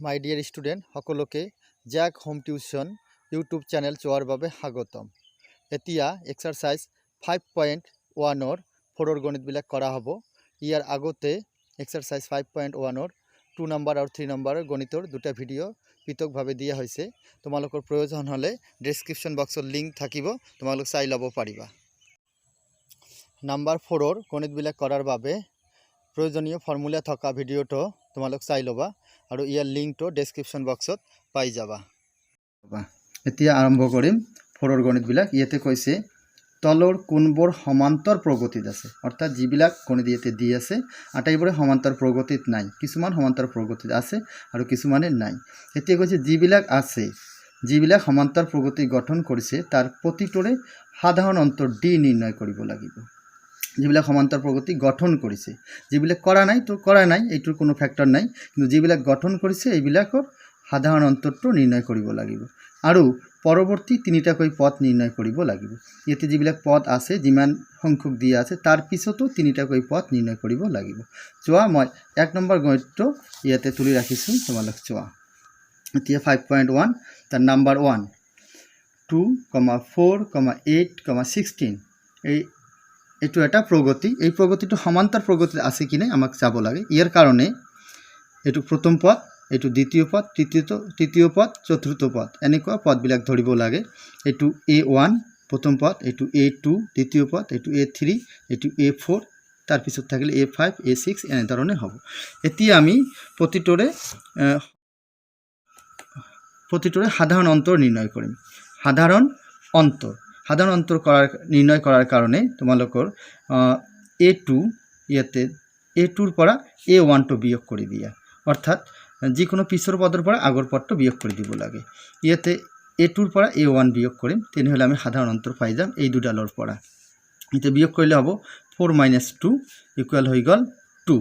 মাই dear student সকলোকে Jack home tuition YouTube channel চোৱাৰ বাবে স্বাগতম। এতিয়া এক্সাৰচাইজ 5.1 ফ'ৰৰ গণিতবিলাক কৰা হ'ব। ইয়াৰ আগতে এক্সাৰচাইজ 5.1 2 নম্বৰ আৰু 3 নম্বৰৰ গণিতৰ দুটা ভিডিঅ' পৃথকভাৱে দিয়া হৈছে। তোমালোকৰ প্ৰয়োজন হ'লে ডেছক্ৰিপশ্যন বক্সত লিংক থাকিব, তোমালোক চাই ল'ব পাৰিবা। নাম্বাৰ 4ৰ গণিতবিলাক কৰাৰ বাবে প্ৰয়োজনীয় ফৰ্মুলা থকা ভিডিঅ'টো তোমালোক চাই ল'বা আৰু ইয়াৰ লিংকটো ডেছক্ৰিপশ্যন বক্সত পাই যাবা। এতিয়া আৰম্ভ কৰিম 4ৰ গণিতবিলাক। ইয়াতে কৈছে তলৰ কোনবোৰ সমান্তৰ প্ৰগতিত আছে, অৰ্থাৎ যিবিলাক গণিত ইয়াতে দি আছে আটাইবোৰে সমান্তৰ প্ৰগতিত নাই। কিছুমান সমান্তৰ প্ৰগতিত আছে আৰু কিছুমানে নাই। এতিয়া কৈছে যিবিলাক সমান্তৰ প্ৰগতি গঠন কৰিছে তাৰ প্ৰতিটোৰে সাধাৰণ অন্তৰ ডি নিৰ্ণয় কৰিব লাগিব। যিবিলাক সমান্তৰ প্ৰগতি গঠন কৰিছে, যিবিলাক কৰা নাই তো কৰা নাই, এইটোৰ কোনো ফেক্টৰ নাই, কিন্তু যিবিলাক গঠন কৰিছে এইবিলাকৰ সাধাৰণ অন্তৰটো নিৰ্ণয় কৰিব লাগিব আৰু পৰৱৰ্তী তিনিটাকৈ পদ নিৰ্ণয় কৰিব লাগিব। ইয়াতে যিবিলাক পদ আছে, যিমান সংখ্যক দিয়া আছে তাৰ পিছতো তিনিটাকৈ পদ নিৰ্ণয় কৰিব লাগিব। চোৱা, মই 1 নম্বৰ গণিতটো ইয়াতে তুলি ৰাখিছোঁ, তোমালোক চোৱা। এতিয়া 5.1 তাৰ নাম্বাৰ 1 2, 4, 8, 16 এইটো এটা প্ৰগতি। এই প্ৰগতিটো সমান্তৰ প্ৰগতিত আছে কি নাই আমাক চাব লাগে। ইয়াৰ কাৰণে এইটো প্ৰথম পদ, এইটো দ্বিতীয় পদ, তৃতীয় পদ, চতুৰ্থ পদ, এনেকুৱা পদবিলাক ধৰিব লাগে। এইটো A1 প্ৰথম পদ, এইটো A2 দ্বিতীয় পদ, এইটো A3, এইটো A4, তাৰপিছত থাকিলে A5, A6 এনেধৰণে হ'ব। এতিয়া আমি প্ৰতিটোৰে সাধাৰণ অন্তৰ নিৰ্ণয় কৰিম। সাধাৰণ অন্তৰ নিৰ্ণয় কৰাৰ কাৰণে তোমালোকৰ A2 ইয়াতে A2ৰ পৰা A1টো বিয়োগ কৰি দিয়া, অৰ্থাৎ যিকোনো পিছৰ পদৰ পৰা আগৰ পদটো বিয়োগ কৰি দিব লাগে। ইয়াতে A2ৰ পৰা A1 বিয়োগ কৰিম, তেনেহ'লে আমি সাধাৰণ অন্তৰ পাই যাম এই দুডালৰ পৰা। এতিয়া বিয়োগ কৰিলে হ'ব 4 - 2 ইকুৱেল হৈ গ'ল 2।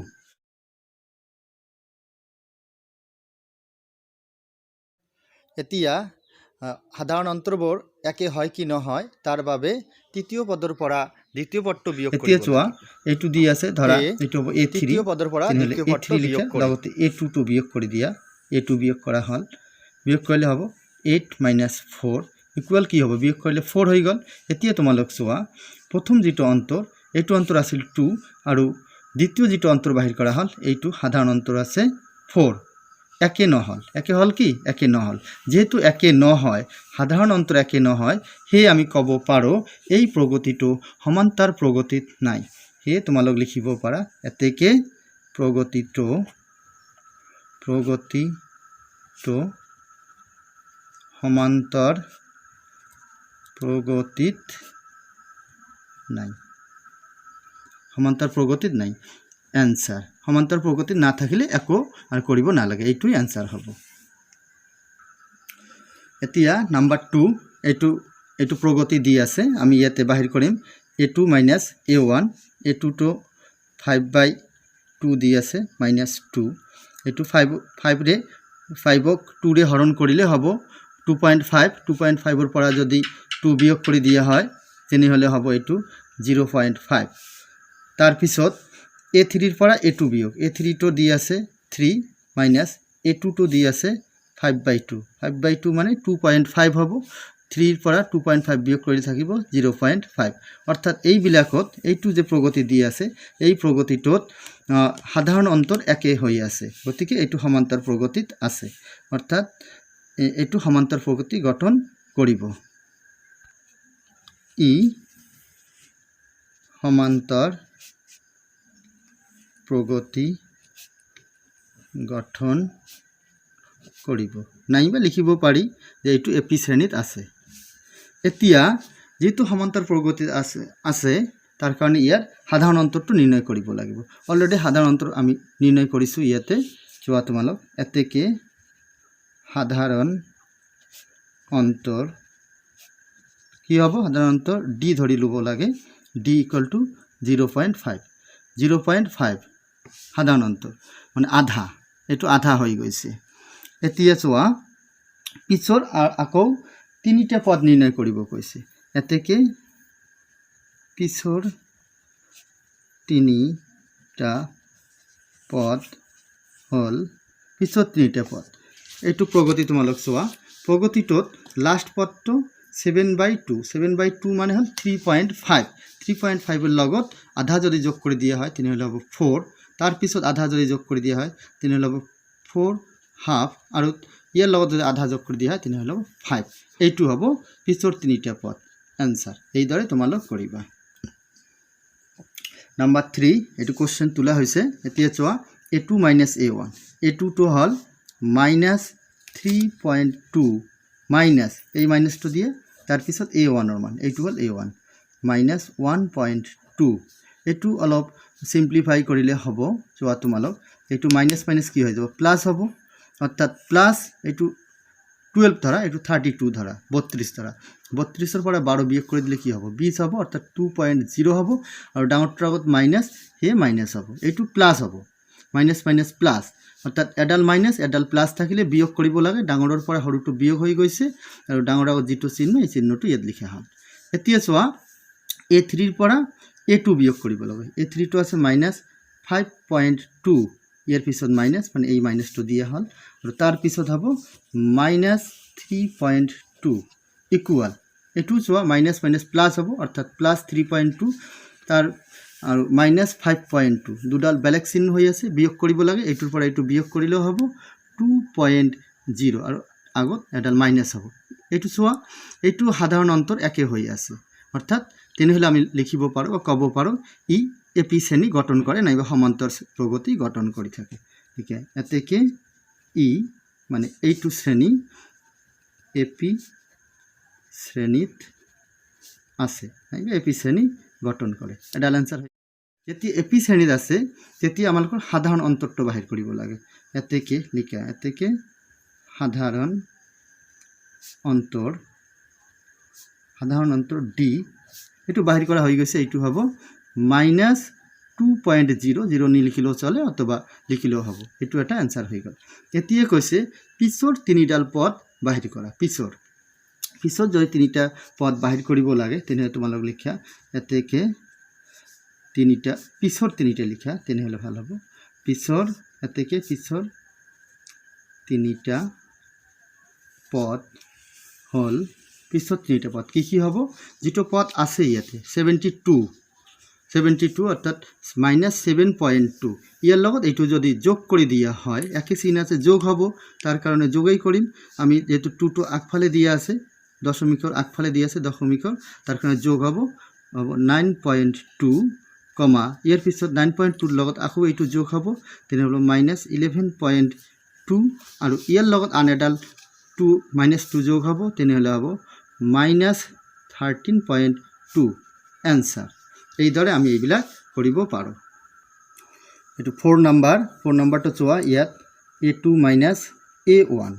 এতিয়া সাধাৰণ অন্তৰবোৰ একে হয় কি নহয় তাৰ বাবে তৃতীয় পদৰ পৰা দ্বিতীয় পদটো বিয়োগ কৰিব। এতিয়া চোৱা, এইটো দি আছে, ধৰা এইটো হ'ব A3, তৃতীয় পদৰ পৰা দ্বিতীয় পদটো বিয়োগ কৰি লগতে A2টো বিয়োগ কৰি দিয়া। A2 বিয়োগ কৰা হ'ল, বিয়োগ কৰিলে হ'ব 8 - 4 ইকুৱেল কি হ'ব, বিয়োগ কৰিলে 4 হৈ গ'ল। এতিয়া তোমালোক চোৱা, প্ৰথম যিটো অন্তৰ এইটো অন্তৰ আছিল 2 আৰু দ্বিতীয় যিটো অন্তৰ বাহিৰ কৰা হ'ল এইটো সাধাৰণ অন্তৰ আছে 4। একে নহ'ল, একে হ'ল কি, একে নহ'ল। যেহেতু একে নহয়, সাধাৰণ অন্তৰ একে নহয়, সেয়ে আমি ক'ব পাৰোঁ এই প্ৰগতিটো সমান্তৰ প্ৰগতিত নাই। সেয়ে তোমালোক লিখিব পাৰা এতেকে প্ৰগতিটো সমান্তৰ প্ৰগতিত নাই। সমান্তৰ প্ৰগতিত নাই এনসাৰ। সমান্তৰ প্ৰগতিত নাথাকিলে একো আৰু কৰিব নালাগে, এইটোই এনসাৰ হ'ব। এতিয়া নাম্বাৰ 2 এইটো প্ৰগতি দি আছে, আমি ইয়াতে বাহিৰ কৰিম A2 - A1। A2টো 5/2 দি আছে -2, এইটো 5ক 2ৰে হৰণ কৰিলে হ'ব 2.5। 2.5ৰ পৰা যদি 2 বিয়োগ কৰি দিয়া হয় তেনেহ'লে হ'ব এইটো 0.5। তাৰপিছত A3ৰ পৰা A2 বিয়োগ, A3টো দি আছে 3 - A2টো দি আছে 5/2। 5/2 মানে 2.5 হ'ব। 3ৰ পৰা 2.5 বিয়োগ কৰি থাকিব 0.5। অৰ্থাৎ এইবিলাকত এইটো যে প্ৰগতি দি আছে এই প্ৰগতিটোত সাধাৰণ অন্তৰ একে হৈ আছে, গতিকে এইটো সমান্তৰ প্ৰগতিত আছে, অৰ্থাৎ এইটো সমান্তৰ প্ৰগতি গঠন কৰিব। ই সমান্তৰ প্ৰগতি গঠন কৰিব, নাইবা লিখিব পাৰি যে এইটো এপি শ্ৰেণীত আছে। এতিয়া যেহেতু সমান্তৰ প্ৰগতিত আছে তাৰ কাৰণে ইয়াৰ সাধাৰণ অন্তৰটো নিৰ্ণয় কৰিব লাগিব। অলৰেডি সাধাৰণ অন্তৰ আমি নিৰ্ণয় কৰিছোঁ ইয়াতে। চোৱা তোমালোক, এতেকে সাধাৰণ অন্তৰ কি হ'ব, সাধাৰণ অন্তৰ ডি ধৰি ল'ব লাগে। D equal to 0.5। 0.5 সাধাৰণ অন্তৰ মানে আধা, এইটো আধা হৈ গৈছে। এতিয়া চোৱা, পিছৰ আকৌ তিনিটা পদ নিৰ্ণয় কৰিব কৈছে। এতেকে পিছৰ তিনিটা পদ হ'ল পিছৰ তিনিটা পদ। এইটো প্ৰগতি তোমালোক চোৱা প্ৰগতিটোত লাষ্ট পদটো 7/2 7/2 মানে হল 3.5 3.5 এর লগত আধা যদি যোগ করে দিয়া হয় তেনেহলে হ'ব 4 তার পিছত আধা যদি যোগ করে দিয়া হয় তেনেহলে হ'ব 4.5 আৰু ইয়াৰ লগত যদি আধা যোগ কৰি দিয়া হয় তেনেহলে হ'ব 5 এইটো হ'ব পিছৰ তিনিটা পদ आंसर এইদৰে তোমালোক কৰিবা নাম্বাৰ 3 এটো কোশ্চেন তোলা হৈছে এতিয়া চোৱা a2 - a1 a2 তো হল -3.2 মাইনাস এই মাইনাসটো দিয়ে তার পিছত a1 এর মান এইটো হল a1 -1.2 এটো অলপ সিম্পলিফাই কৰিলে হ'ব চোৱা তোমালোক এইটো মাইনাস মাইনাস কি হৈ যাব প্লাস হ'ব অর্থাৎ প্লাস এইটো 12 ধরা এইটো 32 ধরা 32 ধরা 32 এর পরে 12 বিয়োগ করে দিলে কি হবে 20 হবে অর্থাৎ 2.0 হবে আর ডাঙরটার আগত মাইনাস হে মাইনাস হবে এইটো প্লাস হবে মাইনাস মাইনাস প্লাস অর্থাৎ এডাল মাইনাস এডাল প্লাস থাকিলে বিয়োগ কৰিব লাগে ডাঙৰৰ পৰা সৰুটো বিয়োগ হৈ গৈছে আৰু ডাঙৰ আগত যেটো চিহ্ন এই চিহ্নটো ইয়াত লিখা হ'ল এতিয়া চোৱা a3 এৰ পৰা a2 বিয়োগ কৰিব লাগে a3 টো আছে -5.2 ইয়াৰ পিছত মাইনাস মানে এই মাইনাসটো দিয়া হ'ল আৰু তাৰ পিছত হ'ব -3.2 ইকুয়াল এটু চোৱা মাইনাস মাইনাস প্লাস হ'ব অৰ্থাৎ +3.2 তাৰ আৰ -5.2 দুডাল বেলেগ চিহ্ন হৈ আছে বিয়োগ কৰিব লাগে এইটোৰ পৰা এইটো বিয়োগ কৰিলেও হ'ব 2.0 আৰু আগত এডাল মাইনাস হ'ব এইটো চোৱা এইটো সাধাৰণ অন্তৰ একে হৈ আছে অৰ্থাৎ তেনেহলে আমি লিখিব পাৰো বা ক'ব পাৰো ই এপি শ্ৰেণী গঠন কৰে নাইবা সমান্তৰ প্ৰগতি গঠন কৰি থাকে ঠিক আছে এতেকে ই মানে এইটো শ্ৰেণী এপি শ্ৰেণীত আছে নাইবা এপি শ্ৰেণী গঠন কৰে এডাল आंसर যেতি এপি শ্ৰেণীত আছে তেতি আমালকৰ সাধাৰণ অন্তৰটো বাহিৰ কৰিব লাগে এতেকে লিখা এতেকে সাধাৰণ অন্তৰ ডি এটো বাহিৰ কৰা হৈ গৈছে এইটো হ'ব -2.0 0 নিলিখিলেও চলে অথবা লিখিলেও হ'ব এটো এটা आंसर হৈ গল এতিয়া কৈছে পিছৰ তিনিডাল পদ বাহিৰ কৰা পিছৰ যদি তিনিটা পদ বাহিৰ কৰিব লাগে তেনে তোমালোক লিখা এতেকে তিনিটা পিছৰ তিনিটা লিখা তেনেহলে ভাল হ'ব পিছৰ এতেকে পিছৰ তিনিটা পদ হল পিছৰ তিনিটা পদ কি হ'ব যেটো পদ আছে ইয়াতে 72 অর্থাৎ -7.2 ইয়াৰ লগত এইটো যদি যোগ কৰি দিয়া হয় একে চিহ্ন আছে যোগ হ'ব তাৰ কাৰণে যোগই কৰিম আমি যেটো 2 টো আগফালে দিয়া আছে দশমিকৰ আগফালে দিয়া আছে দশমিকৰ তাৰ কাৰণে যোগ হ'ব 9.2 কমা ইয়াৰ পিছত 9.2 ৰ লগত আকৌ এইটো যোগ হ'ব তেনেহলে -11.2 আৰু ইয়াৰ লগত আন এডাল 2 যোগ হ'ব তেনেহলে হ'ব -13.2 आंसर এইদৰে আমি এইবিলাক কৰিব পাৰো এটো 4 নাম্বাৰটো চোৱা ইয়াত a2 - a1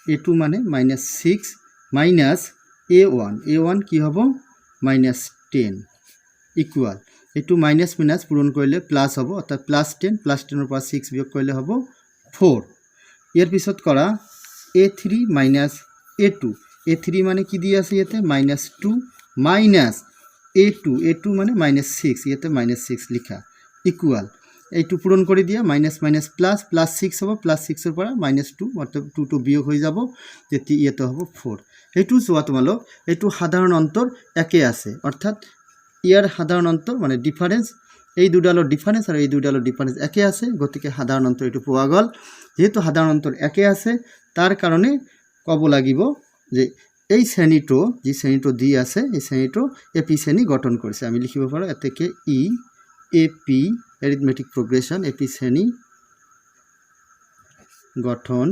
a2 মানে -6 মাইনাস a1 কি হ'ব -10 ইকুয়াল এটো মাইনাস মাইনাস পূৰণ কৰিলে প্লাস হ'ব অৰ্থাৎ +10 +10 ৰ পৰা 6 বিয়োগ কৰিলে হ'ব 4 ইয়াৰ পিছত কৰা a3 - a2 মানে কি দিয়া আছে ইয়াতে -2 মাইনাস a2 মানে -6 ইয়াতে -6 লিখা ইকুয়াল এইটো পূৰণ কৰি দিয়া মাইনাস মাইনাস প্লাস +6 হ'ব +6 ৰ পৰা -2 অৰ্থাৎ 2 টো বিয়োগ হৈ যাব তেতিয়া ইয়াতে হ'ব 4 এইটো চোৱা তোমালোক এইটো সাধাৰণ অন্তৰ একে আছে অৰ্থাৎ ইয়াৰ সাধাৰণ অন্তৰ মানে ডিফাৰেন্স এই দুডালৰ ডিফাৰেন্স আৰু এই দুডালৰ ডিফাৰেন্স একে আছে গতিকে সাধাৰণ অন্তৰ এইটো পোৱা গল যেহেতু সাধাৰণ অন্তৰ একে আছে তাৰ কাৰণে ক'ব লাগিব যে এই শ্ৰেণীটো যি শ্ৰেণীটো দি আছে এই শ্ৰেণীটো এপি শ্ৰেণী গঠন কৰিছে আমি লিখিব পাৰো এতেকে ই এপি এৰিথমেটিক প্ৰগ্ৰেছন এপি শ্ৰেণী গঠন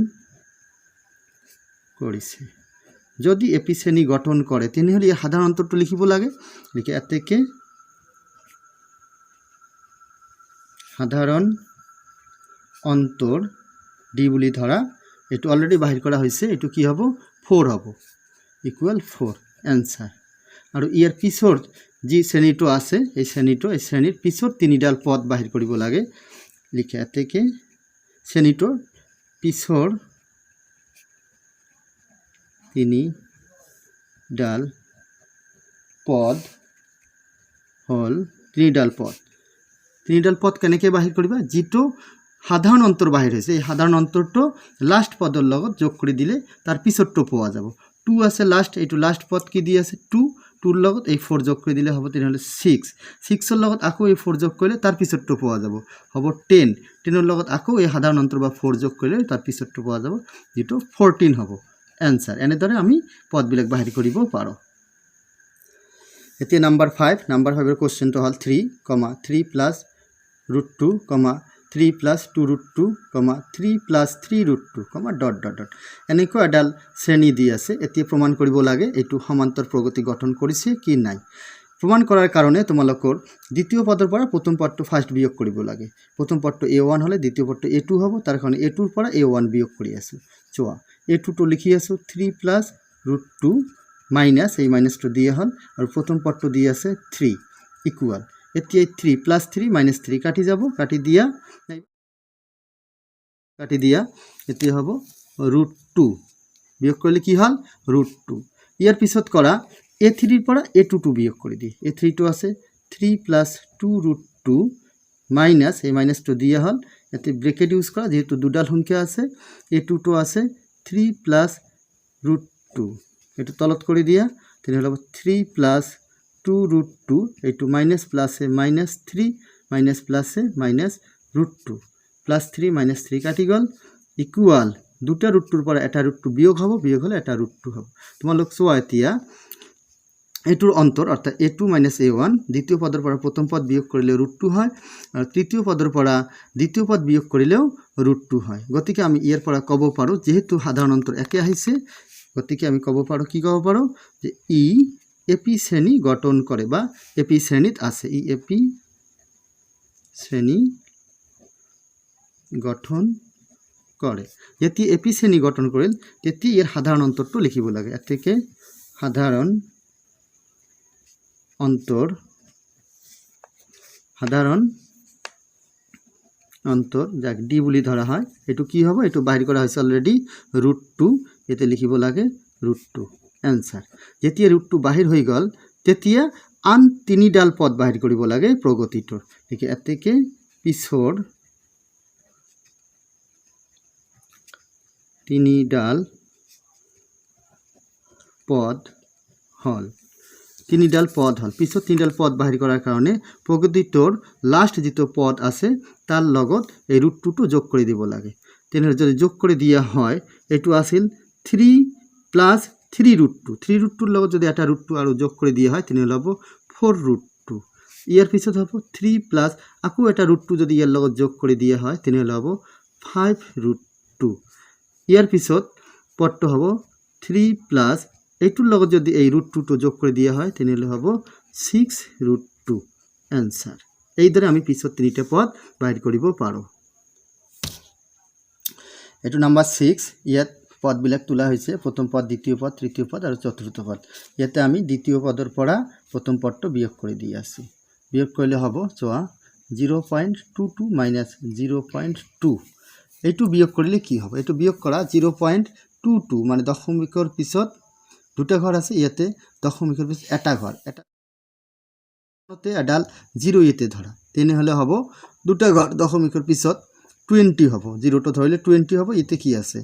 কৰিছে যদি এপি শ্ৰেণী গঠন কৰে তেনেহলে এই সাধাৰণ অন্তৰটো লিখিব লাগে লিখে এতেকে সাধাৰণ অন্তৰ ডি বুলি ধৰা এটো অলৰেডি বাহিৰ কৰা হৈছে এটো কি হ'ব 4 হ'ব ইকুয়াল 4 आंसर আৰু ইয়াৰ পিছৰ যি শ্ৰেণীটো আছে এই শ্ৰেণীৰ পিছৰ তিনিডাল পদ বাহিৰ কৰিব লাগে লিখে এতেকে শ্ৰেণীটোৰ পিছৰ তিনিডাল পদ হল তিনিডাল পদ কেনেকৈ বাহিৰ কৰিবা যেটো সাধারণ অন্তর বাহির হয়েছে এই সাধারণ অন্তরটো লাস্ট পদর লগত যোগ করে দিলে তার পিছরটো পাওয়া যাব 2 আছে লাস্ট এইটো লাস্ট পদ কি দিয়ে আছে 2 2 লগত এই 4 যোগ করে দিলে হবে তেনেহলে 6 6 এর লগত আকৌ এই 4 যোগ করলে তার পিছরটো পাওয়া যাব হবে 10 10 এর লগত আকৌ এই সাধারণ অন্তর বা 4 যোগ করলে তার পিছরটো পাওয়া যাব যেটো 14 হবে आंसर এনেদৰে আমি পদবিলাক বাহিৰ কৰিব পাৰো এতিয়া নাম্বাৰ 5 এৰ কোশ্চেনটো হল 3, 3 plus √2, 3 plus 2√2, 3 plus 3√2, dot dot dot এনেকৈ এডাল শ্ৰেণী দি আছে এতিয়া প্ৰমাণ কৰিব লাগে এইটো সমান্তৰ প্ৰগতি গঠন কৰিছে কি নাই প্ৰমাণ কৰাৰ কাৰণে তোমালোকৰ দ্বিতীয় পদৰ পৰা প্ৰথম পদটো ফাৰ্স্ট বিয়োগ কৰিব লাগে প্ৰথম পদটো a1 হলে দ্বিতীয় পদটো a2 হ'ব তাৰ কাৰণে a2 ৰ পৰা a1 বিয়োগ কৰি আছো চোৱা a2 তো লিখি আছো 3 প্লাস √2 মাইনাস এই মাইনাসটো দিয়া হল আৰু প্রথম পদটো দি আছে 3 ইকুয়াল এতিয়া 3 প্লাস 3 মাইনাস 3 কাটি যাব কাটি দিয়া এতিয়া হ'ব √2 বিয়োগ কৰিলে কি হল √2 ইয়াৰ পিছত কৰা a3 ৰ পৰা a2 বিয়োগ কৰি দি a3 টো আছে 3 প্লাস 2√2 মাইনাস এই মাইনাসটো দিয়া হল এতে ব্ৰেকেট ইউজ কৰা যেহেতু দুডাল সংখ্যা আছে a2 টো আছে 3 প্লাস √2 এটো তলত কৰি দিয়া তেনে হল 3 প্লাস 2√2 এইটো মাইনাস প্লাসে মাইনাস 3 মাইনাস প্লাসে মাইনাস √2 প্লাস 3 মাইনাস 3 কাটি গল ইকুয়াল দুটা √2 ৰ পৰা এটা √2 বিয়োগ হ'ব বিয়োগ হলে এটা √2 হ'ব তোমালোক চোৱা এতিয়া এটুৰ অন্তৰ অৰ্থাৎ a2 মাইনাস a1 দ্বিতীয় পদৰ পৰা প্ৰথম পদ বিয়োগ কৰিলে √2 হয় আৰু তৃতীয় পদৰ পৰা দ্বিতীয় পদ বিয়োগ কৰিলেও √2 হয় গতিকে আমি ইয়াৰ পৰা ক'ব পাৰো যেহেতু সাধাৰণ অন্তৰ একে আহিছে গতিকে আমি ক'ব পাৰো কি ক'ব পাৰো যে ই এপি শ্ৰেণী গঠন কৰে বা এপি শ্ৰেণীত আছে ই এপি শ্ৰেণী গঠন কৰে যেতিয়া এপি শ্ৰেণী গঠন কৰিল তেতিয়া ইয়াৰ সাধাৰণ অন্তৰটো লিখিব লাগে এতেকে সাধাৰণ অন্তর যাক ডি বুলি ধরা হয় এটু কি হবে এটু বাহির করা হয়েছে অলরেডি √2 এতে লিখিব লাগে √2 आंसर যেতিয়া √2 বাহির হয়ে গল তেতিয়া আন তিনিডাল পদ বাহির কৰিব লাগে প্ৰগতিটোৰ ঠিক এতেকে পিছৰ তিনিডাল পদ হল তিনিডাল পদ হল পিছত তিনিডাল পদ বাহিৰ কৰাৰ কাৰণে প্ৰগতিটোৰ লাস্ট যেটো পদ আছে তাৰ লগত এই √2 টো যোগ কৰি দিব লাগে তেনে যদি যোগ কৰি দিয়া হয় এটো আছিল 3 প্লাস 3√2 3√2 লগত যদি এটা √2 আৰু যোগ কৰি দিয়া হয় তেনে হ'ব 4√2 ইয়াৰ পিছত হ'ব 3 প্লাস আকৌ এটা √2 যদি ইয়াৰ লগত যোগ কৰি দিয়া হয় তেনে হ'ব 5√2 ইয়াৰ পিছত পদটো হ'ব 3 প্লাস এইটোৰ লগত যদি এই √2 টো যোগ কৰি দিয়া হয় তেনে হ'ব 6√2 आंसर এইদৰে আমি পিছত তিনিটা পদ বাহিৰ কৰিব পাৰো এটো নাম্বাৰ 6 ইয়াত পদবিলাক তোলা হৈছে প্ৰথম পদ দ্বিতীয় পদ তৃতীয় পদ আৰু চতুৰ্থ পদ ইয়াতে আমি দ্বিতীয় পদৰ পৰা প্ৰথম পদটো বিয়োগ কৰি দি আছো বিয়োগ কৰিলে হ'ব চোৱা 0.22 মাইনাস 0.2 এইটো বিয়োগ কৰিলে কি হ'ব এইটো বিয়োগ কৰা 0.22 মানে দশমিকৰ পিছত দুটা ঘর আছে ইয়াতে দশমিকের পিছত এটা ঘর এটাতে এডাল 0 ইতে ধরা তেনে হলে হব দুটা ঘর দশমিকের পিছত 20 হব 0 টো ধরিলে 20 হব ইতে কি আছে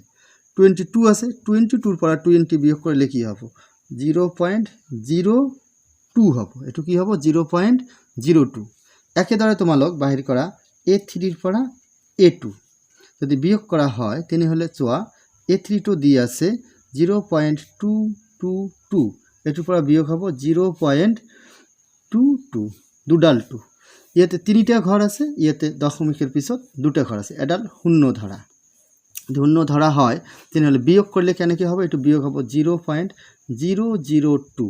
22 আছে 22 ৰ পৰা 20 বিয়োগ কৰিলে কি হব 0.02 হব এটো কি হব 0.02 একেদৰে তোমালোক বাহিৰ কৰা a3 ৰ পৰা a2 যদি বিয়োগ কৰা হয় তেনে হলে চোৱা a3 টো দি আছে 0.222 এটুৰ পৰা বিয়োগ হ'ব 0.22 দুডাল 2 ইয়াতে তিনিটা ঘৰ আছে ইয়াতে দশমিকেৰ পিছত দুটা ঘৰ আছে এডাল শূন্য ধৰা হয় তেনেহলে বিয়োগ কৰিলে কেনেকৈ হ'ব এটো বিয়োগ হ'ব 0.002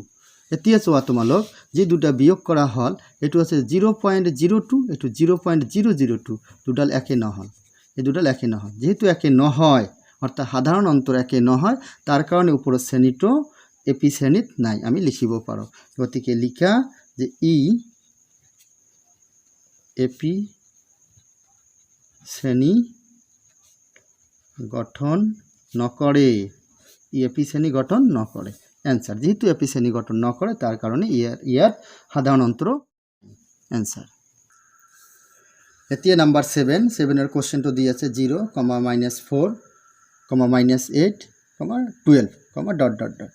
এতিয়া চোৱা তোমালোক যে দুটা বিয়োগ কৰা হল এটো আছে 0.02 এটো 0.002 দুডাল একে নহল এই দুডাল একে নহল যেহেতু একে নহয় অর্থাৎ সাধারণ অন্তর একে নহয় তার কারণে উপরের শ্রেণীটো এপি শ্রেণীত নাই আমি লিখিব পাৰো গতিকে লিখা যে ই এপি শ্ৰেণী গঠন নকৰে ই এপি শ্ৰেণী গঠন নকৰে आंसर যেহেতু এপি শ্ৰেণী গঠন নকৰে তার কারণে ইয়ার সাধারণ অন্তর आंसर এতিয়া নাম্বার 7 7 কোশ্চেনটো দি আছে 0, -4, -8, -12, ডট ডট ডট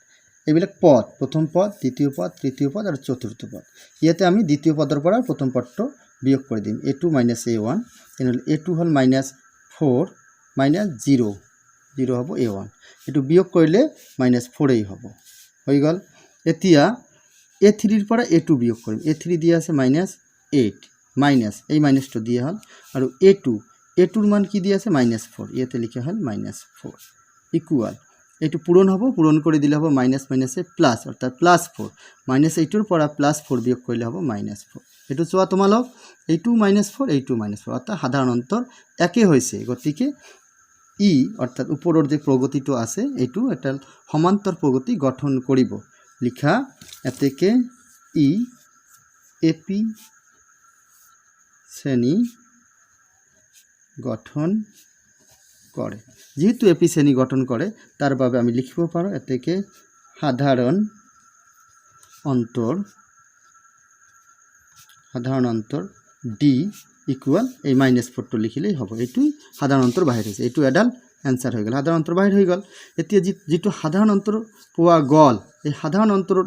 এইবিলাক পদ প্রথম পদ দ্বিতীয় পদ তৃতীয় পদ আর চতুর্থ পদ। ইয়াতে আমি দ্বিতীয় পদের পৰা প্রথম পদটো বিয়োগ করে দিম a2 - a1 তেনেহলে a2 হল -4 - 0 0 হব a1 এটু বিয়োগ কৰিলে -4 এই হব হৈ গল। এতিয়া a3 ৰ পৰা a2 বিয়োগ কৰিম a3 দিয়া আছে -8 মাইনাস এই মাইনাসটো দিয়া হল আৰু a2 ৰ মান কি দিয়া আছে -4 ইয়াতে লিখা হল -4 ইকুয়াল এটু পূরণ হব পূরণ করে দিলে হব মাইনাস মাইনাসে প্লাস অর্থাৎ +4 -8 ৰ পৰা +4 বিয়োগ কৰিলে হব -4 এটু চোৱা তোমালোক এইটো -4 এইটো -4 অৰ্থাৎ সাধাৰণ অন্তৰ একে হৈছে গতিকে ই অৰ্থাৎ উপৰৰ যে প্ৰগতিটো আছে এইটো এটা সমান্তৰ প্ৰগতি গঠন কৰিব লিখা এতেকে ই এপি শ্রেণী গঠন করে যেহেতু এপি শ্রেণী গঠন করে তার বাবে আমি লিখিব পারো এতেকে সাধারণ অন্তর ডি ইকুয়াল এই -4 টো লিখিলেই হবে এইটুই সাধারণ অন্তর বাহির হয়েছে এইটু এডাল অ্যান্সার হয়ে গেল সাধারণ অন্তর বাহির হয়ে গেল। এতিয়া যেটো সাধারণ অন্তর পোৱা গল এই সাধাৰণ অন্তৰ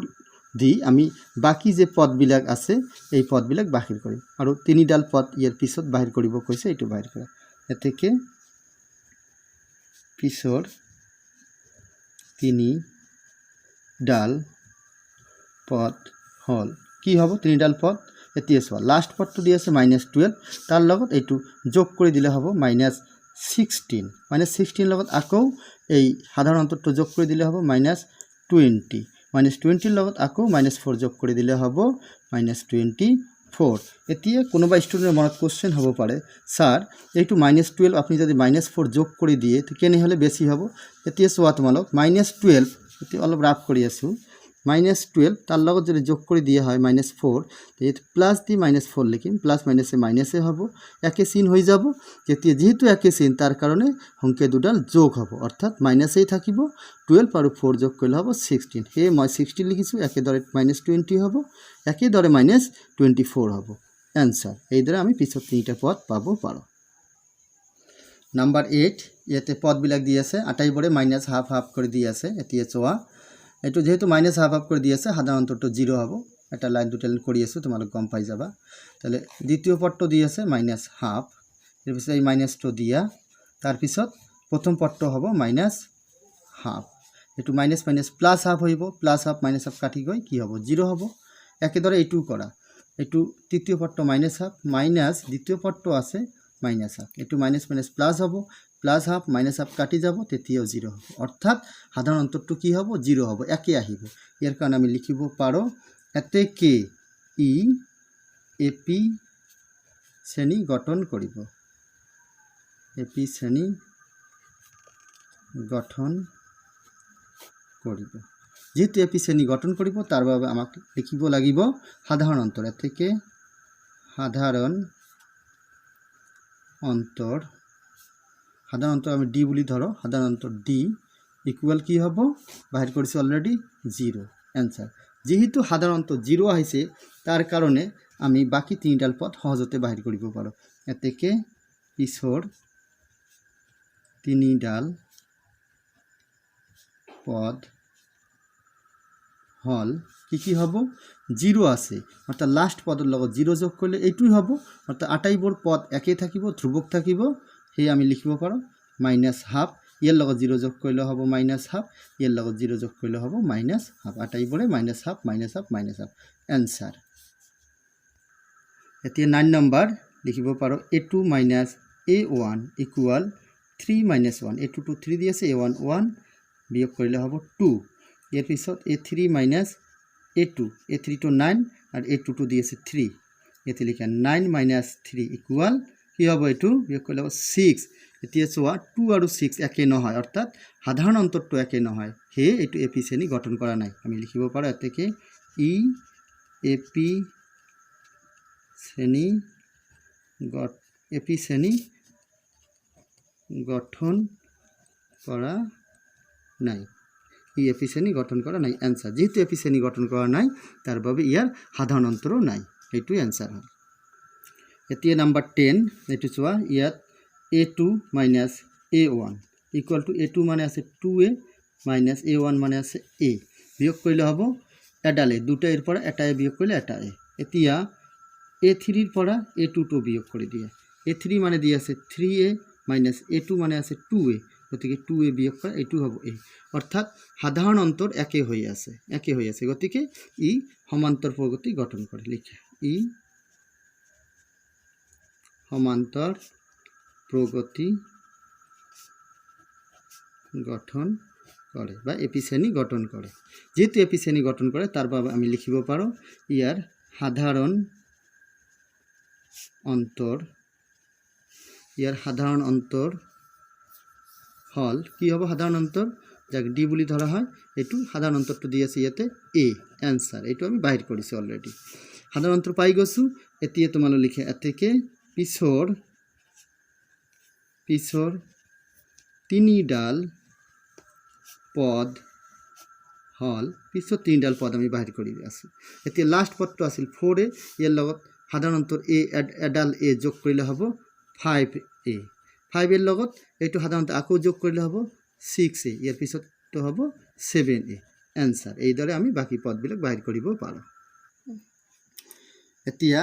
দি আমি বাকি যে পদবিলাক আছে এই পদবিলাক বাহিৰ কৰিম আৰু তিনিডাল পদ ইয়াৰ পিছত বাহিৰ কৰিব কৈছে এইটো বাহিৰ কৰা এতেকে পিছৰ তিনিডাল পদ হল কি হব তিনিডাল পদ এতিয়া চোৱা লাস্ট পদটো দি আছে -12 তাৰ লগত এইটো যোগ কৰি দিলে হ'ব -16 -16 লগত আকৌ এই সাধাৰণ অন্তৰটো যোগ কৰি দিলে হ'ব -20 -20 লগত আকৌ -4 যোগ কৰি দিলে হ'ব -24 এতিয়া কোনোবা ষ্টুডেন্টৰ মনত কোশ্চেন হ'ব পাৰে স্যাৰ এইটো -12 আপনি যদি -4 যোগ কৰি দিয়ে তো কেনে হলে বেছি হ'ব এতিয়া চোৱা তোমালোক -12 এতিয়া অলপ ৰাফ কৰি আছো -12 তাৰ লগত যদি যোগ কৰি দিয়া হয় -4 তো প্লাস দি -4 লিখিম প্লাস মাইনাসে মাইনাসে হ'ব একে চিন হৈ যাব যেহেতু একে চিন তার কারণে সংখ্যা দুডাল যোগ হ'ব অর্থাৎ মাইনাসেই থাকিব 12 আৰু 4 যোগ কৰিলে হ'ব 16 হে মই 16 লিখিছো একেদৰে -20 হ'ব একেদৰে -24 হ'ব आंसर এইদৰে আমি পিছত তিনিটা পদ পাব পাৰো। নাম্বাৰ 8 ইয়াতে পদবিলাক দি আছে আটাইবোৰে -হাফ কৰি দি আছে এতিয়া চোৱা এটো যেহেতু -হাফ কৰে দি আছে সাধাৰণ অন্তৰটো 0 হব এটা লাইন দুটা লাইন কৰি আছো তোমালোক গম পাই যাবা তাহলে দ্বিতীয় পদটো দি আছে -হাফ এর পিছত এই মাইনাসটো দিয়া তার পিছত প্রথম পদটো হব -হাফ এটু মাইনাস মাইনাস প্লাস হাফ হইব প্লাস হাফ মাইনাস হাফ কাটি গই কি হব 0 হব একেদরে এইটু করা এটু তৃতীয় পদটো -হাফ মাইনাস দ্বিতীয় পদটো আছে -হাফ এটু মাইনাস মাইনাস প্লাস হব প্লাস হাফ মাইনাস হাফ কাটি যাব তেতিয়াও 0 হব অর্থাৎ সাধারণ অন্তরটো কি হব 0 হব একে আহিব ইয়ার কারণে আমি লিখিব পারো এতেকে ই এপি শ্রেণী গঠন করিব এপি শ্রেণী গঠন করিব যেহেতু এপি শ্রেণী গঠন করিব তার বাবে আমাকে লিখিব লাগিব সাধারণ অন্তর এতেকে সাধারণ অন্তর আমি ডি বুলি ধরো সাধারণ অন্তর ডি ইকুয়াল কি হব বাহির করেছি অলরেডি 0 आंसर যেহেতু সাধারণ অন্তর 0 আহিছে তার কারণে আমি বাকি তিনডাল পদ সহজতে বাহির কৰিব পাৰো এতেকে পিছৰ তিনিডাল পদ হল কি হব 0 আছে অৰ্থাৎ লাস্ট পদৰ লগত 0 যোগ কৰিলে এইটোই হব অৰ্থাৎ আটাইবোৰ পদ একে থাকিব ধ্ৰুবক থাকিব হে আমি লিখিব পাৰো -হাফ ইয়াৰ লগত 0 যোগ কৰিলে হ'ব -হাফ ইয়াৰ লগত 0 যোগ কৰিলে হ'ব -হাফ আটাইবোৰে -হাফ -হাফ आंसर এতিয়া 9 নম্বৰ লিখিব পাৰো a2 - a1 equal 3 - 1 a2 to 3 দি আছে a1 1 বিয়োগ কৰিলে হ'ব 2 ইয়াৰ পিছত a3 - a2 a3 to 9 আৰু a2 to দি আছে 3 ইয়াতে লিখা 9 - 3 ইকুয়াল কি হ'ব এটু বিয়োগ কৰিলে হ'ব 6 এতিয়া চোৱা 2 আৰু 6 একে নহয় অর্থাৎ সাধারণ অন্তরটো একে নহয় হে এটু এপি শ্রেণী গঠন করা নাই আমি লিখিব পাৰো এতেকে ই এপি শ্রেণী গঠন করা নাই ই এপি শ্রেণী গঠন করা নাই आंसर যেহেতু এপি শ্রেণী গঠন করা নাই তার বাবে ইয়ার সাধারণ অন্তরও নাই এইটুই आंसर হয়। এতিয়া নাম্বাৰ 10 এইটো চোৱা ইয়াত a2 minus a1 equal to a2 মানে আছে 2a মাইনাছ a1 মানে আছে a বিয়োগ কৰিলে হ'ব এডালে দুটা এৰ পৰা এটা বিয়োগ কৰিলে এটা a এতিয়া a3 এৰ পৰা a2 টো বিয়োগ কৰি দিয়ে a3 মানে দি আছে 3a মাইনাছ a2 মানে আছে 2a গতিকে 2a বিয়োগ কৰা a2 হ'ব a অৰ্থাৎ সাধাৰণ অন্তৰ একে হৈ আছে গতিকে ই সমান্তৰ প্ৰগতি গঠন কৰে লিখা ই সমান্তৰ প্ৰগতি গঠন কৰে বা এপিশ্ৰেণী গঠন কৰে যেহেতু এপিশ্ৰেণী গঠন কৰে তাৰ বাবে আমি লিখিব পাৰো ইয়াৰ সাধাৰণ অন্তৰ হল কি হ'ব সাধাৰণ অন্তৰ যাক ডি বুলি ধৰা হয় এটু সাধাৰণ অন্তৰটো দি আছে ইয়াতে এ এনসাৰ এটু আমি বাহিৰ কৰিছো অলৰেডি সাধাৰণ অন্তৰ পাই গৈছো এতিয়া তোমালোকে লিখে এতেকে পিছৰ তিনিডাল পদ হল পিছৰ তিনিডাল পদ আমি বাহিৰ কৰি আছো এতিয়া লাষ্ট পদটো আছিল 4a ইয়াৰ লগত সাধাৰণ অন্তৰ a এডাল a যোগ কৰিলে হ'ব 5a 5 এৰ লগত এইটো সাধাৰণতে আকৌ যোগ কৰিলে হ'ব 6a ইয়াৰ পিছতটো হ'ব 7a এনসাৰ এইদৰে আমি বাকি পদবিলাক বাহিৰ কৰিব পাৰো এতিয়া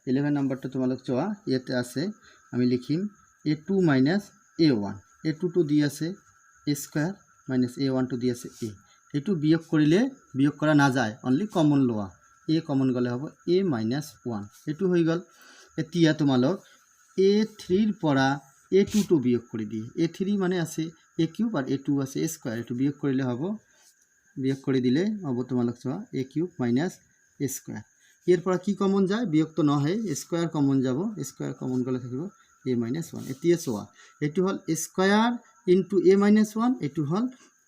11 নাম্বাৰটো তোমালোক চোৱা ইয়াতে আছে আমি লিখিম a2 মাইনাছ a1 a2 টো দি আছে a স্কয়ার মাইনাছ a1 টো দি আছে a এটু বিয়োগ কৰিলে বিয়োগ কৰা না যায় অনলি কমন লোৱা a কমন গলে হ'ব a মাইনাছ 1 এটু হৈ গল এতিয়া তোমালোক a3 ৰ পৰা a2 টো বিয়োগ কৰি দি a3 মানে আছে a কিউব আৰ a2 আছে a স্কয়াৰ এটু বিয়োগ কৰিলে হ'ব বিয়োগ কৰি দিলে হ'ব তোমালোক চোৱা a cube minus a square এৰ পৰা কি কমন যায় বিয়োগ তো নহয় স্কয়াৰ কমন যাব স্কয়াৰ কমন গলে থাকিব a মাইনাছ 1 এতিয়া চোৱা এটু হল স্কয়ার ইনটু a মাইনাছ 1 এটু হল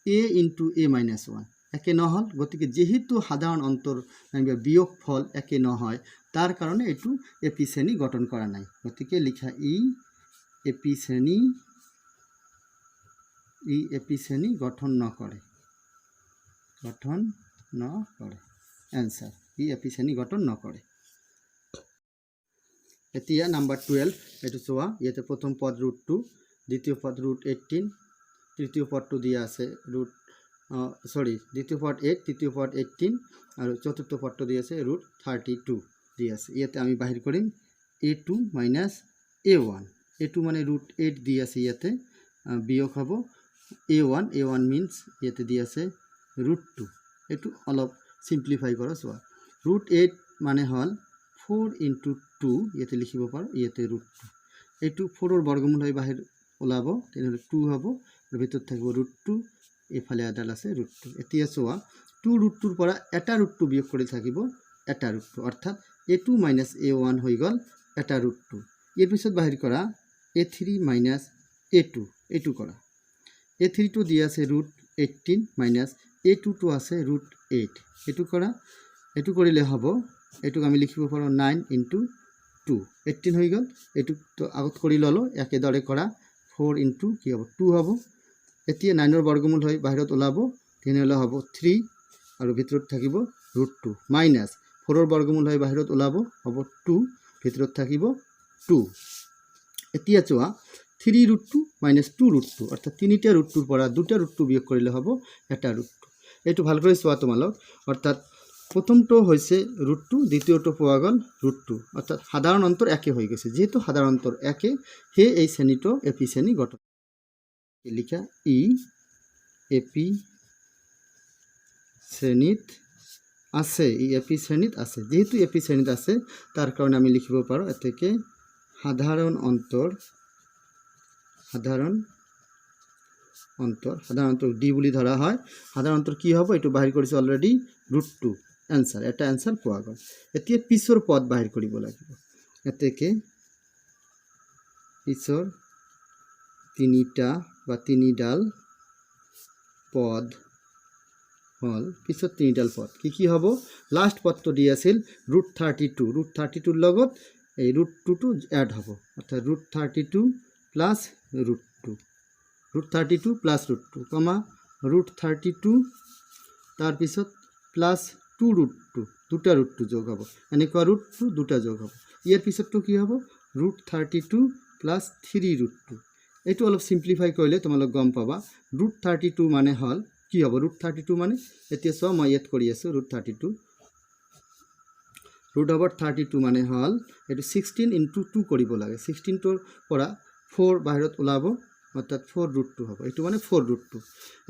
a ইনটু a মাইনাছ 1 একে নহল গতিকে যেহেতু সাধারণ অন্তৰ নাইবা বিয়োগ ফল একে নহয় তাৰ কাৰণে এটু এপিশ্ৰেণী গঠন কৰা নাই গতিকে লিখা ই এপিশ্ৰেণী গঠন নকৰে এনসাৰ ই এপিশ্ৰেণী গঠন নকৰে এতিয়া নাম্বাৰ 12 এটু চোৱা ইয়াতে প্ৰথম পদ √2 দ্বিতীয় পদ √18 তৃতীয় পদটো দিয়া আছে দ্বিতীয় পদ 8 তৃতীয় পদ 18 আৰু চতুৰ্থ পদটো দিয়া আছে √32 দিয়া আছে ইয়াতে আমি বাহিৰ কৰিম a2 মাইনাছ a1 a2 মানে √8 দিয়া আছে ইয়াতে বিয়োগ হ'ব a1 মিন্স ইয়াতে দিয়া আছে √2 এটু অলপ সিম্পলিফাই কৰা চোৱা √8 মানে হল 4 ইনটু 2 ইয়াতে লিখিব পাৰো ইয়াতে √2 এটু 4 ৰ বৰ্গমূল হৈ বাহিৰ ওলাব তেনেহলে 2 হ'ব আৰু ভিতৰত থাকিব √2 এফালে আদাল আছে √2 এতিয়া চোৱা 2 √2 ৰ পৰা এটা √2 বিয়োগ কৰি থাকিব এটা √2 অৰ্থাৎ a2 মাইনাছ a1 হৈ গল এটা √2 ইয়াৰ পিছত বাহিৰ কৰা a3 মাইনাছ a2 এটু কৰা a3 টো দিয়া আছে √18 মাইনাছ a2 টো আছে √8 এটু কৰা এটু কৰিলে হ'ব এটুক আমি লিখিব পাৰো 9 ইনটু 2 18 হৈ গল এটু তো আগত কৰি ললো একেদৰে কৰা 4 ইনটু কি হ'ব 2 হ'ব এতিয়া 9 ৰ বৰ্গমূল হৈ বাহিৰত ওলাব তেনেহলে হ'ব 3 আৰু ভিতৰত থাকিব √2 মাইনাছ 4 ৰ বৰ্গমূল হৈ বাহিৰত ওলাব হ'ব 2 ভিতৰত থাকিব 2 এতিয়া চোৱা 3 √2 মাইনাছ 2 √2 অৰ্থাৎ তিনিটা √2 ৰ পৰা দুটা √2 বিয়োগ কৰিলে হ'ব এটা √2 এটু ভাল কৰি চোৱা তোমালোক অৰ্থাৎ প্ৰথমটো হৈছে √2 দ্বিতীয়টো পোৱা গল √2 অর্থাৎ সাধারণ অন্তর একে হৈ গৈছে যেহেতু সাধারণ অন্তর একে হে এই শ্রেণীটো এপি শ্রেণী গঠন লিখা ই এপি শ্রেণীত আছে যেহেতু এপি শ্রেণীত আছে তার কারণে আমি লিখিব পাৰো এতেকে সাধাৰণ অন্তৰ ডি বুলি ধৰা হয় সাধাৰণ অন্তৰ কি হ'ব এটু বাহিৰ কৰিছো অলৰেডি √2 এনসাৰ এটা এনসাৰ পোৱা গল এতিয়া পিছৰ পদ বাহিৰ কৰিব লাগিব এতেকে পিছৰ তিনিডাল পদ হল পিছৰ তিনিডাল পদ কি হ'ব লাষ্ট পদটো দি আছিল √32 লগত এই √2 টো এড হ'ব অৰ্থাৎ √32 প্লাস √2 প্লাস √2 কমা √32 তাৰ পিছত প্লাস 2 √2 দুটা √2 যোগ হ'ব এনেকুৱা √2 দুটা যোগ হ'ব ইয়াৰ পিছতটো কি হ'ব √32 প্লাছ 3√2 এইটো অলপ সিম্পলিফাই কৰিলে তোমালোক গম পাবা √32 মানে হল কি হ'ব √32 মানে এতিয়া চোৱা মই ইয়াত কৰি আছো √32 √32 মানে হল এটো 16 * 2 কৰিব লাগে 16 টোৰ পৰা 4 বাহিৰত ওলাব অৰ্থাৎ 4√2 হ'ব এটো মানে 4√2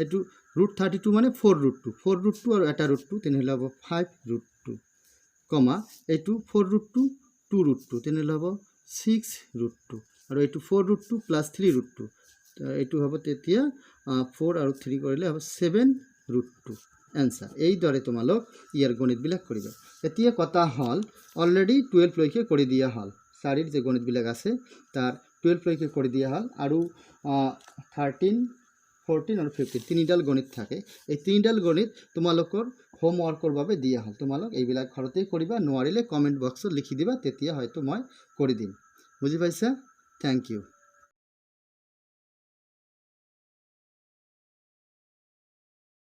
এটো √32 মানে 4√2 4√2 আৰু এটা √2 তেনেহলে হ'ব 5√2 কমা এটো 4√2 2√2 তেনেহলে হ'ব 6√2 আৰু এটো 4√2 প্লাস 3√2 এটো হ'ব তেতিয়া 4 আৰু 3 কৰিলে হ'ব 7√2 এনসাৰ এই দৰে তোমালোক ইয়াৰ গণিত বিলাক কৰিবা এতিয়া কথা হল অলৰেডি 12 লৈকে কৰি দিয়া হল চাৰিৰ যে গণিত বিলাক আছে তাৰ 12 লৈকে কৰি দিয়া হল আৰু 13 14 আৰু 15 তিনিডাল গণিত থাকে এই তিনিডাল গণিত তোমালোকৰ হোমৱৰ্কৰ বাবে দিয়া হল তোমালোক এইবিলাক ঘৰতে কৰিবা নোৱাৰিলে কমেন্ট বক্সত লিখি দিবা তেতিয়া হয়তো মই কৰি দিম বুজি পাইছা থ্যাংক ইউ